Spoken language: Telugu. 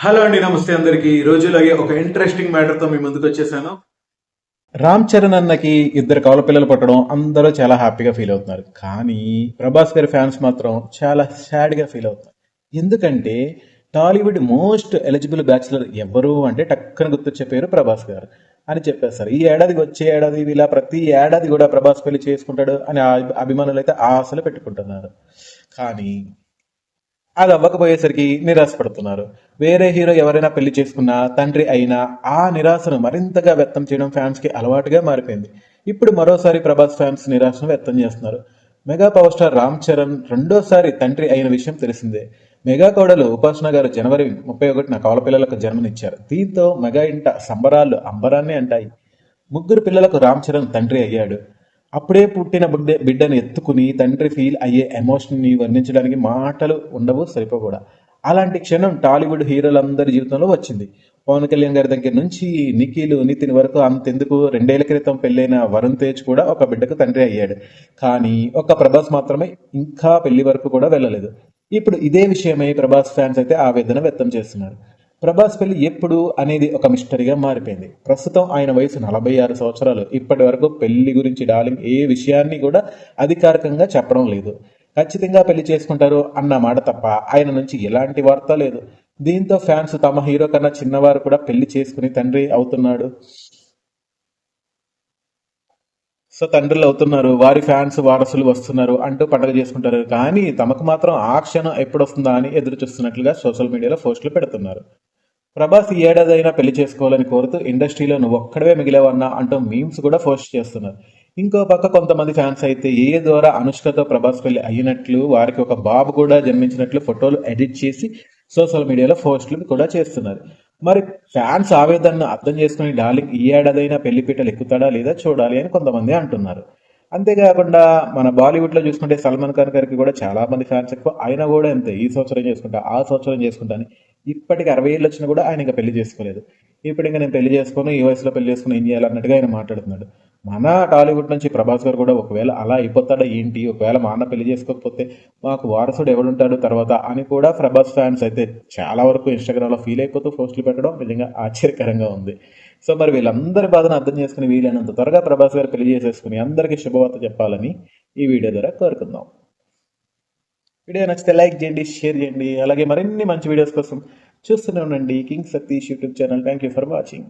హలో అండి, నమస్తే అందరికి. ఈ రోజులాగే ఒక ఇంట్రెస్టింగ్ మ్యాటర్ తో మీ ముందుకు వచ్చేసాను. రామ్ చరణ్ అన్నకి ఇద్దరు కవల పిల్లలు పుట్టడం అందరూ చాలా హ్యాపీగా ఫీల్ అవుతున్నారు. కానీ ప్రభాస్ గారి ఫ్యాన్స్ మాత్రం చాలా సాడ్గా ఫీల్ అవుతున్నారు. ఎందుకంటే టాలీవుడ్ మోస్ట్ ఎలిజిబుల్ బ్యాచులర్ ఎవరు అంటే టక్కన గుర్తొచ్చే పేరు ప్రభాస్ గారు అని చెప్పేస్తారు. ఈ ఏడాది వచ్చే ఏడాది ఇలా ప్రతి ఏడాది కూడా ప్రభాస్ పెళ్లి చేసుకుంటాడు అని అభిమానులు అయితే ఆశలు పెట్టుకుంటున్నారు. కానీ అది అవ్వకపోయేసరికి నిరాశపడుతున్నారు. వేరే హీరో ఎవరైనా పెళ్లి చేసుకున్నా తండ్రి అయినా ఆ నిరాశను మరింతగా వ్యక్తం చేయడం ఫ్యాన్స్ కి అలవాటుగా మారిపోయింది. ఇప్పుడు మరోసారి ప్రభాస్ ఫ్యాన్స్ నిరాశను వ్యక్తం చేస్తున్నారు. Mega power star Ram Charan రెండోసారి తండ్రి అయిన విషయం తెలిసిందే. మెగా కోడలు ఉపాసన గారు జనవరి 31న కవల పిల్లలకు జన్మనిచ్చారు. దీంతో మెగా ఇంట సంబరాలు అంబరాన్ని అంటాయి. ముగ్గురు పిల్లలకు రామ్ చరణ్ తండ్రి అయ్యాడు. అప్పుడే పుట్టిన బిడ్డను ఎత్తుకుని తండ్రి ఫీల్ అయ్యే ఎమోషన్ని వర్ణించడానికి మాటలు ఉండవు సరిపోకూడా. అలాంటి క్షణం టాలీవుడ్ హీరోలందరి జీవితంలో వచ్చింది. పవన్ కళ్యాణ్ గారి దగ్గర నుంచి నిఖిల్ నితిన్ వరకు అంతెందుకు 2 ఏళ్ల క్రితం పెళ్ళైన వరుణ్ తేజ్ కూడా ఒక బిడ్డకు తండ్రి అయ్యాడు. కానీ ఒక్క ప్రభాస్ మాత్రమే ఇంకా పెళ్లి వరకు కూడా వెళ్ళలేదు. ఇప్పుడు ఇదే విషయమై ప్రభాస్ ఫ్యాన్స్ అయితే ఆవేదన వ్యక్తం చేస్తున్నారు. ప్రభాస్ పెళ్లి ఎప్పుడు అనేది ఒక మిస్టరీగా మారిపోయింది. ప్రస్తుతం ఆయన వయసు 46 సంవత్సరాలు. ఇప్పటి వరకు పెళ్లి గురించి డార్లింగ్ ఏ విషయాన్ని కూడా అధికారికంగా చెప్పడం లేదు. ఖచ్చితంగా పెళ్లి చేసుకుంటారు అన్న మాట తప్ప ఆయన నుంచి ఎలాంటి వార్త లేదు. దీంతో ఫ్యాన్స్ తమ హీరో కన్నా చిన్నవారు కూడా పెళ్లి చేసుకుని తండ్రి అవుతున్నాడు, సో తండ్రులు అవుతున్నారు, వారి ఫ్యాన్స్ వారసులు వస్తున్నారు అంటూ పండుగ చేసుకుంటారు. కానీ తమకు మాత్రం ఆ క్షణం ఎప్పుడు వస్తుందా అని ఎదురు చూస్తున్నట్లుగా సోషల్ మీడియాలో పోస్టులు పెడుతున్నారు. ప్రభాస్ ఈ ఏడాది అయినా పెళ్లి చేసుకోవాలని కోరుతూ ఇండస్ట్రీలో నువ్వు ఒక్కడవే మిగిలేవన్నా అంటూ మీమ్స్ కూడా పోస్ట్ చేస్తున్నారు. ఇంకో పక్క కొంతమంది ఫ్యాన్స్ అయితే ఏ ద్వారా అనుష్కతో ప్రభాస్ పెళ్లి అయినట్లు, వారికి ఒక బాబు కూడా జన్మించినట్లు ఫోటోలు ఎడిట్ చేసి సోషల్ మీడియాలో పోస్టులు కూడా చేస్తున్నారు. మరి ఫ్యాన్స్ ఆవేదనను అర్థం చేసుకుని డార్లింగ్ ఈ ఏడాదైనా పెళ్లిపీటలు ఎక్కుతాడా లేదా చూడాలి అని కొంతమంది అంటున్నారు. అంతేకాకుండా మన బాలీవుడ్ లో చూసుకుంటే సల్మాన్ ఖాన్ గారికి కూడా చాలా మంది ఫ్యాన్స్ ఎక్కువ. ఆయన కూడా అంతే, ఈ సంవత్సరం చేసుకుంటా ఆ సంవత్సరం చేసుకుంటా అని ఇప్పటికి 60 ఏళ్ళు వచ్చినా కూడా ఆయన ఇంకా పెళ్లి చేసుకోలేదు. ఇప్పుడు ఇంకా నేను పెళ్లి చేసుకోను, ఈ వయసులో పెళ్లి చేసుకుని ఏం చేయాలన్నట్టుగా ఆయన మాట్లాడుతున్నాడు. మన టాలీవుడ్ నుంచి ప్రభాస్ గారు కూడా ఒకవేళ అలా అయిపోతాడా ఏంటి, ఒకవేళ మా అన్న పెళ్లి చేసుకోకపోతే మాకు వారసుడు ఎవడుంటాడు తర్వాత అని కూడా ప్రభాస్ ఫ్యాన్స్ అయితే చాలా వరకు ఇన్స్టాగ్రామ్లో ఫీల్ అయిపోతూ పోస్టులు పెట్టడం నిజంగా ఆశ్చర్యకరంగా ఉంది. సో మరి వీళ్ళందరి బాధను అర్థం చేసుకుని వీలైనంత త్వరగా ప్రభాస్ గారు పెళ్లి చేసేసుకుని అందరికీ శుభవార్త చెప్పాలని ఈ వీడియో ద్వారా కోరుకుందాం. వీడియో నచ్చితే లైక్ చేయండి, షేర్ చేయండి. అలాగే మరిన్ని మంచి వీడియోస్ కోసం చూస్తూనే ఉండండి king Satish YouTube channel. Thank you for watching.